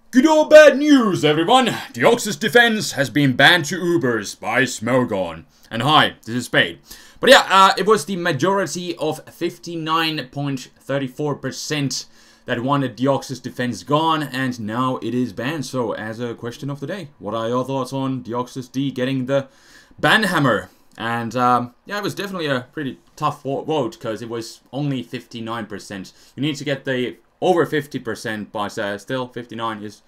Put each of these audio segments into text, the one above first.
Good or bad news, everyone! Deoxys defense has been banned to Ubers by Smogon. And hi, this is Spade. But yeah, it was the majority of 59.34% that wanted Deoxys defense gone, and now it is banned. So, as a question of the day, what are your thoughts on Deoxys-D getting the ban hammer? And yeah, it was definitely a pretty tough vote, because it was only 59%. You need to get the over 50%, but still 59 is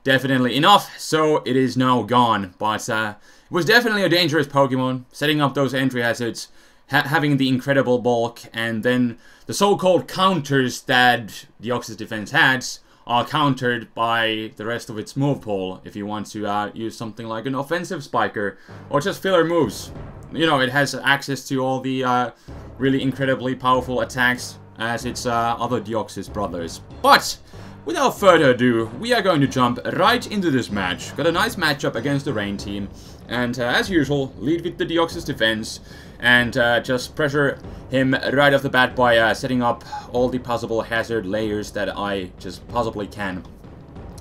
definitely enough, so it is now gone. But it was definitely a dangerous Pokemon, setting up those entry hazards, having the incredible bulk, and then the so-called counters that Deoxys defense has are countered by the rest of its move pool if you want to use something like an offensive spiker or just filler moves. You know, it has access to all the really incredibly powerful attacks as its other Deoxys brothers. But without further ado, we are going to jump right into this match. Got a nice matchup against the Rain team, and as usual, lead with the Deoxys defense and just pressure him right off the bat by setting up all the possible hazard layers that I just possibly can.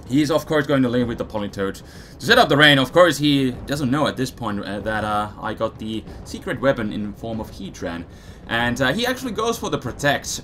He's of course going to lead with the Politoed to set up the Rain. Of course, he doesn't know at this point that I got the secret weapon in form of Heatran. And he actually goes for the Protect,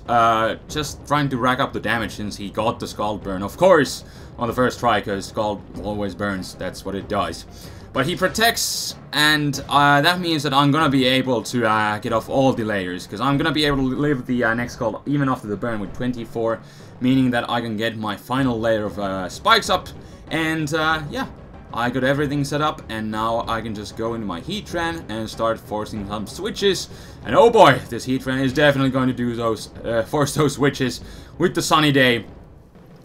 just trying to rack up the damage since he got the Scald Burn. Of course, on the first try, because Scald always burns, that's what it does. But he protects, and that means that I'm gonna be able to get off all the layers, because I'm gonna be able to live the next Scald even after the burn with 24, meaning that I can get my final layer of spikes up, and yeah. I got everything set up, and now I can just go into my Heatran and start forcing some switches. And oh boy, this Heatran is definitely going to do those, force those switches with the Sunny Day.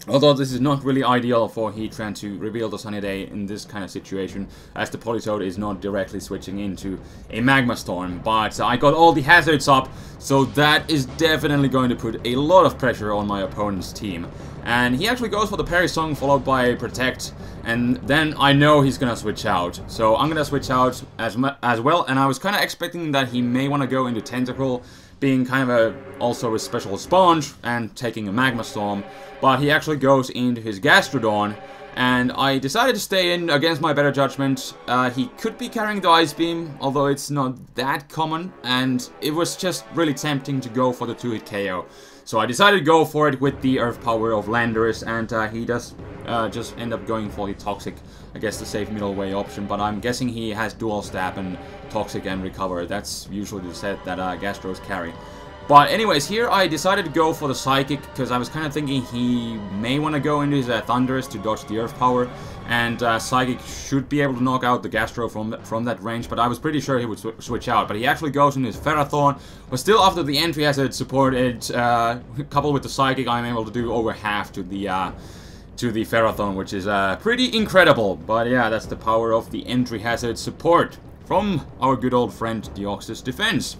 Although this is not really ideal for Heatran to reveal the Sunny Day in this kind of situation, as the Politoed is not directly switching into a Magma Storm. But I got all the hazards up, so that is definitely going to put a lot of pressure on my opponent's team. And he actually goes for the Parry Song followed by Protect, and then I know he's gonna switch out. So I'm gonna switch out as well, and I was kind of expecting that he may want to go into Tentacle, being kind of also a special sponge and taking a Magma Storm, but he actually goes into his Gastrodon, and I decided to stay in against my better judgment. He could be carrying the Ice Beam, although it's not that common, and it was just really tempting to go for the 2-hit KO. So I decided to go for it with the Earth Power of Landorus, and he does just end up going for the Toxic, I guess the safe middle way option, but I'm guessing he has Dual Stab and Toxic and Recover. That's usually the set that Gastros carry. But anyways, here I decided to go for the Psychic, because I was kind of thinking he may want to go into his Thunderous to dodge the Earth Power, and Psychic should be able to knock out the Gastro from that range, but I was pretty sure he would switch out. But he actually goes into his Ferrothorn, but still after the entry hazard supported, coupled with the Psychic, I'm able to do over half to the Ferrothorn, which is pretty incredible. But yeah, that's the power of the entry hazard support from our good old friend Deoxys defense.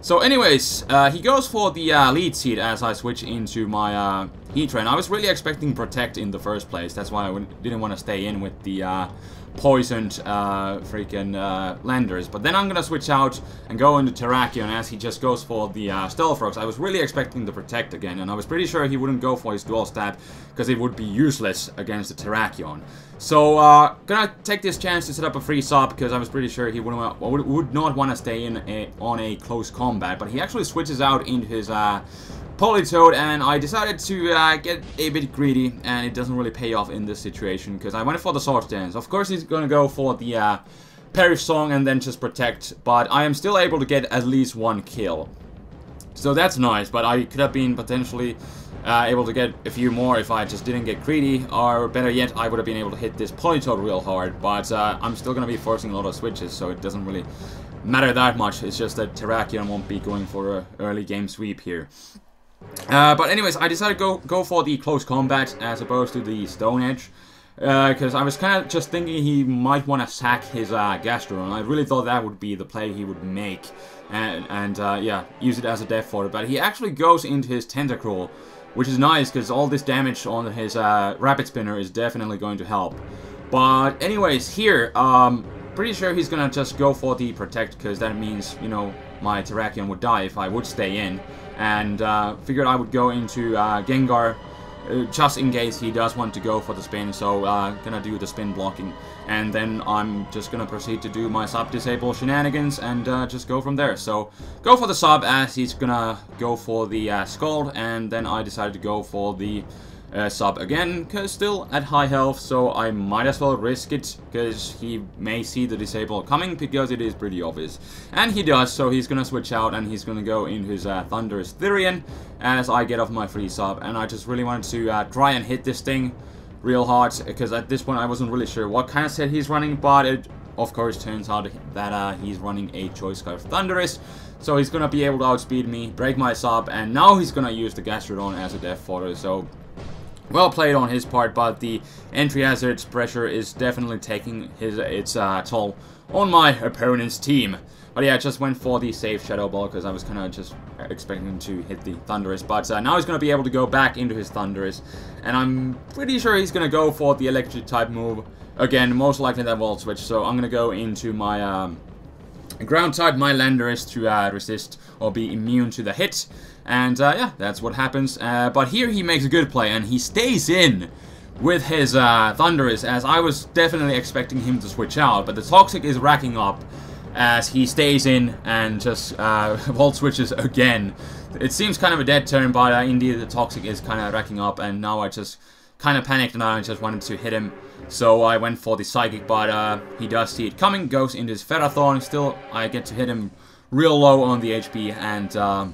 So anyways, he goes for the lead seed as I switch into my Heatran. I was really expecting Protect in the first place. That's why I didn't want to stay in with the poisoned freaking Landers. But then I'm gonna switch out and go into Terrakion as he just goes for the Stealth Rocks. I was really expecting the Protect again, and I was pretty sure he wouldn't go for his Dual Stab because it would be useless against the Terrakion. So gonna take this chance to set up a free sub, because I was pretty sure he would not want to stay in on a close combat. But he actually switches out into his Politoed, and I decided to get a bit greedy, and it doesn't really pay off in this situation, because I went for the Swords Dance. Of course he's gonna go for the Parry Song and then just Protect, but I am still able to get at least one kill. So that's nice, but I could have been potentially able to get a few more if I just didn't get greedy, or better yet, I would have been able to hit this Politoed real hard, but I'm still gonna be forcing a lot of switches, so it doesn't really matter that much. It's just that Terrakion won't be going for an early game sweep here. But anyways, I decided to go for the close combat as opposed to the Stone Edge, because I was kind of just thinking he might want to sack his Gastrodon. I really thought that would be the play he would make, and yeah, use it as a death fodder. But he actually goes into his Tentacruel, which is nice, because all this damage on his Rapid Spinner is definitely going to help. But anyways, here, pretty sure he's gonna just go for the Protect, because that means, you know, my Terrakion would die if I would stay in. And figured I would go into Gengar just in case he does want to go for the spin. So gonna do the spin blocking, and then I'm just gonna proceed to do my sub disable shenanigans and just go from there. So go for the sub as he's gonna go for the scald, and then I decided to go for the sub again, because still at high health, so I might as well risk it, because he may see the disable coming, because it is pretty obvious. And he does, so he's gonna switch out, and he's gonna go in his Thunderous Therian, as I get off my free sub, and I just really wanted to try and hit this thing real hard, because at this point I wasn't really sure what kind of set he's running, but it of course turns out that he's running a Choice Scarf Thunderous, so he's gonna be able to outspeed me, break my sub, and now he's gonna use the Gastrodon as a death fodder, so well played on his part, but the entry hazard pressure is definitely taking its toll on my opponent's team. But yeah, I just went for the safe Shadow Ball because I was kind of just expecting him to hit the Thunderous. But now he's going to be able to go back into his Thunderous, and I'm pretty sure he's going to go for the Electric type move. Again, most likely that Volt Switch, so I'm going to go into my Ground type, my Landorus, to resist or be immune to the hit. And yeah, that's what happens. But here he makes a good play, and he stays in with his Thunderous, as I was definitely expecting him to switch out. But the Toxic is racking up as he stays in and just Volt Switches again. It seems kind of a dead turn, but indeed the Toxic is kind of racking up, and now I just kind of panicked and I just wanted to hit him. So I went for the Psychic, but he does see it coming, goes into his Ferrothorn. Still, I get to hit him real low on the HP, and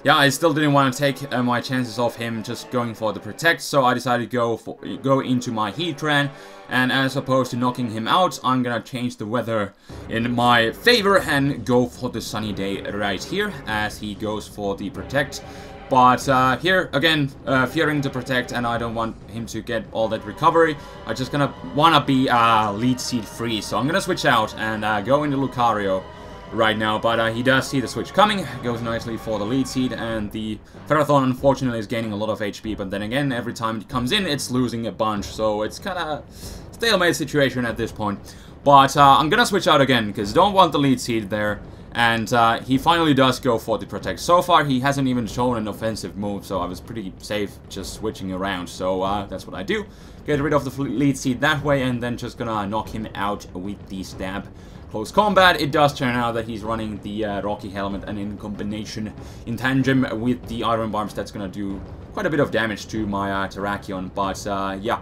yeah, I still didn't want to take my chances of him just going for the Protect, so I decided to go into my Heatran, and as opposed to knocking him out, I'm gonna change the weather in my favor and go for the Sunny Day right here, as he goes for the Protect. But here, again, fearing the Protect, and I don't want him to get all that recovery. I just wanna be lead seed free, so I'm gonna switch out and go into Lucario right now, but he does see the switch coming, goes nicely for the lead seed, and the Ferrothorn unfortunately is gaining a lot of HP, but then again, every time it comes in, it's losing a bunch, so it's kind of stalemate situation at this point. But I'm gonna switch out again, because I don't want the lead seed there, and he finally does go for the Protect. So far, he hasn't even shown an offensive move, so I was pretty safe just switching around, so that's what I do. Get rid of the lead seed that way, and then just gonna knock him out with the Stab. Close combat, it does turn out that he's running the Rocky Helmet, and in combination, in tandem with the Iron Bombs, that's gonna do quite a bit of damage to my Terrakion, but yeah.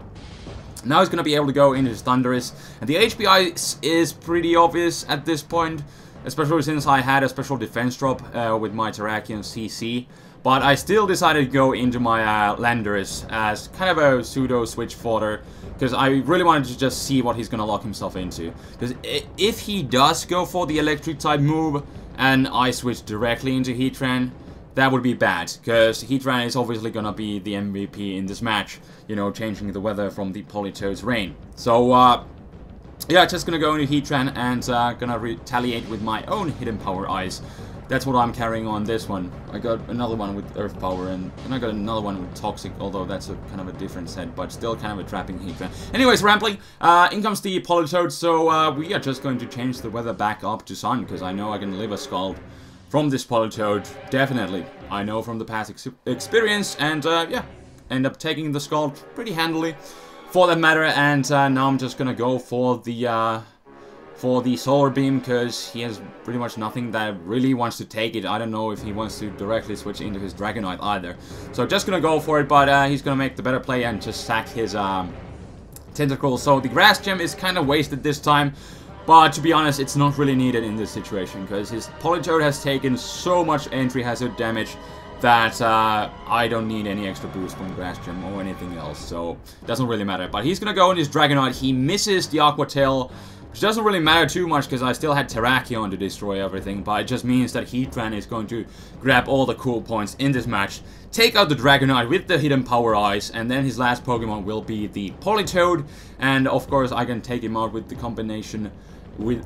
Now he's gonna be able to go into his Thunderous, and the HPI is pretty obvious at this point, especially since I had a special defense drop with my Terrakion CC. But I still decided to go into my Landorus as kind of a pseudo switch fodder, because I really wanted to just see what he's going to lock himself into. Because if he does go for the Electric type move and I switch directly into Heatran, that would be bad, because Heatran is obviously going to be the MVP in this match, you know, changing the weather from the Politoed's reign. So, yeah, just going to go into Heatran and going to retaliate with my own Hidden Power Ice. That's what I'm carrying on this one. I got another one with Earth Power, and I got another one with Toxic, although that's a kind of a different set, but still kind of a trapping Heatran. Anyways, rambling, in comes the Politoed, so we are just going to change the weather back up to Sun, because I know I can live a Scald from this Politoed, definitely. I know from the past experience, and yeah, end up taking the Scald pretty handily, for that matter, and now I'm just gonna go for the Solar Beam, because he has pretty much nothing that really wants to take it. I don't know if he wants to directly switch into his Dragonite either. So just gonna go for it, but he's gonna make the better play and just sack his Tentacle. So the Grass Gem is kind of wasted this time, but to be honest, it's not really needed in this situation, because his Politoed has taken so much entry hazard damage that I don't need any extra boost from Grass Gem or anything else, so it doesn't really matter. But he's gonna go in his Dragonite. He misses the Aqua Tail, which doesn't really matter too much, because I still had Terrakion to destroy everything, but it just means that Heatran is going to grab all the cool points in this match, take out the Dragonite with the Hidden Power Ice, and then his last Pokemon will be the Politoed, and of course I can take him out with the combination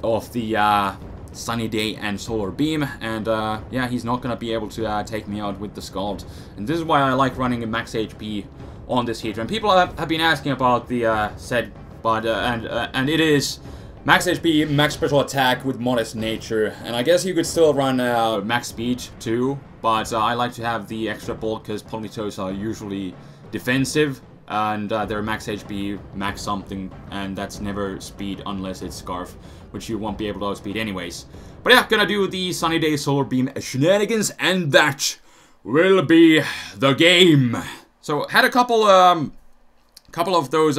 of the Sunny Day and Solar Beam, and yeah, he's not gonna be able to take me out with the Scald, and this is why I like running a max HP on this Heatran. People have been asking about the set, but and it is max HP, max special attack with modest nature, and I guess you could still run max speed too, but I like to have the extra bulk, because Politoeds are usually defensive, and their max HP, max something, and that's never speed unless it's Scarf, which you won't be able to outspeed anyways. But yeah, gonna do the Sunny Day SolarBeam shenanigans, and that will be the game. So had a couple of those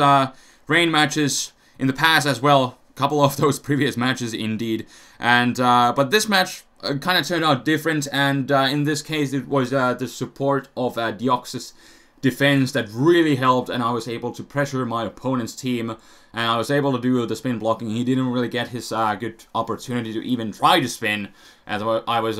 rain matches in the past as well. Couple of those previous matches indeed, and but this match kind of turned out different, and in this case it was the support of Deoxys defense that really helped, and I was able to pressure my opponent's team, and I was able to do the spin blocking. He didn't really get his good opportunity to even try to spin, as I was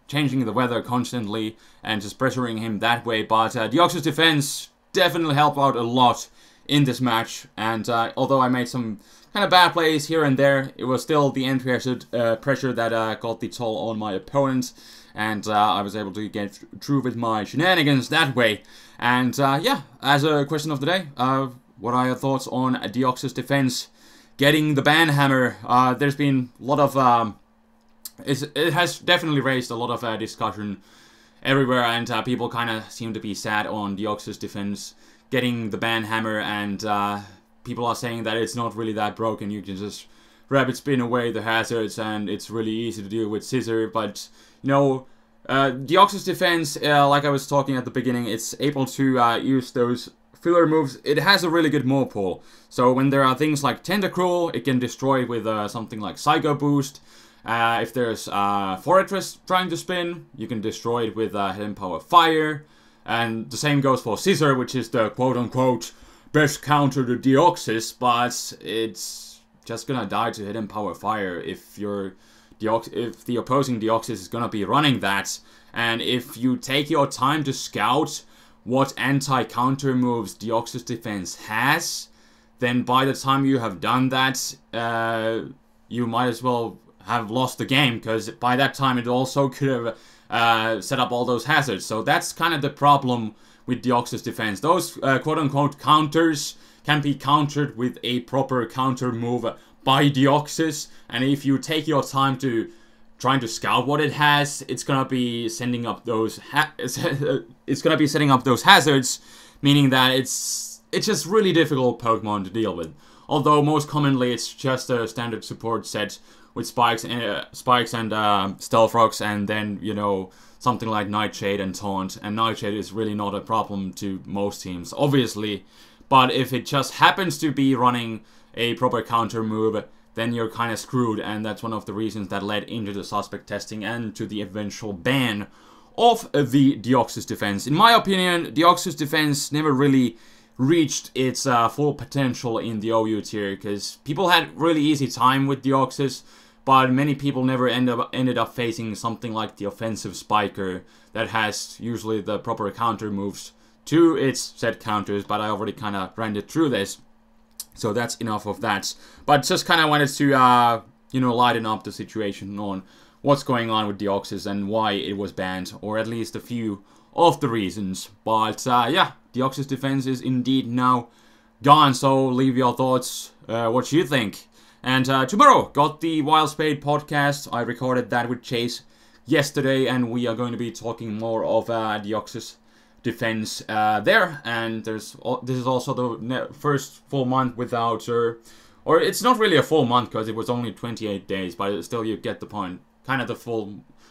changing the weather constantly and just pressuring him that way. But Deoxys defense definitely helped out a lot in this match, and although I made some kind of bad plays here and there, it was still the end pressure that got the toll on my opponent, and I was able to get through with my shenanigans that way. And yeah, as a question of the day, what are your thoughts on Deoxys defense getting the ban hammer? There's been a lot of it has definitely raised a lot of discussion everywhere, and people kind of seem to be sad on Deoxys defense getting the ban hammer, and people are saying that it's not really that broken. You can just rapid spin away the hazards, and it's really easy to deal with scissor. But you know, Deoxys defense, like I was talking at the beginning, it's able to use those filler moves. It has a really good move pool. So when there are things like Tentacruel, it can destroy it with something like Psycho Boost. If there's Fortress trying to spin, you can destroy it with Hidden Power Fire. And the same goes for Scissor, which is the quote-unquote best counter to Deoxys, but it's just gonna die to Hidden Power Fire if the opposing Deoxys is gonna be running that. And if you take your time to scout what anti-counter moves Deoxys defense has, then by the time you have done that, you might as well have lost the game, because by that time it also could have set up all those hazards. So that's kind of the problem with Deoxys defense. Those quote-unquote counters can be countered with a proper counter move by Deoxys, and if you take your time to trying to scout what it has, it's gonna be sending up those setting up those hazards, meaning that it's just really difficult Pokemon to deal with. Although most commonly it's just a standard support set with spikes and Stealth Rocks, and then, you know, something like Nightshade and Taunt. And Nightshade is really not a problem to most teams, obviously. But if it just happens to be running a proper counter move, then you're kind of screwed. And that's one of the reasons that led into the suspect testing and to the eventual ban of the Deoxys defense. In my opinion, Deoxys defense never really reached its full potential in the OU tier, because people had really easy time with Deoxys, but many people never ended up facing something like the offensive Spiker that has usually the proper counter moves to its set counters, but I already kind of ran it through this, so that's enough of that. But just kind of wanted to, you know, lighten up the situation on what's going on with Deoxys and why it was banned, or at least a few of the reasons. But yeah, Deoxys defense is indeed now gone, so leave your thoughts, what you think. And tomorrow, got the WildSpade podcast. I recorded that with Chase yesterday, and we are going to be talking more of Deoxys defense there. And this is also the first full month without, or it's not really a full month because it was only 28 days, but still you get the point. Kind of the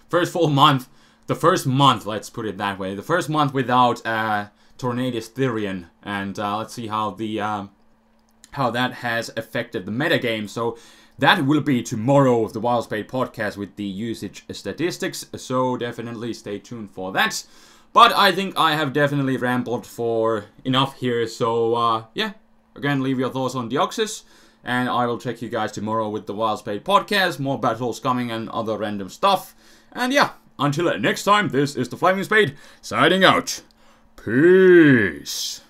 first full month, the first month, let's put it that way. The first month without Tornadus Therian, and let's see how that has affected the metagame. So that will be tomorrow, the WildSpade podcast with the usage statistics, so definitely stay tuned for that. But I think I have definitely rambled for enough here, so yeah, again, leave your thoughts on Deoxys, and I will check you guys tomorrow with the WildSpade podcast, more battles coming and other random stuff. And yeah, until next time, this is TheFlamingSpade signing out. Peace.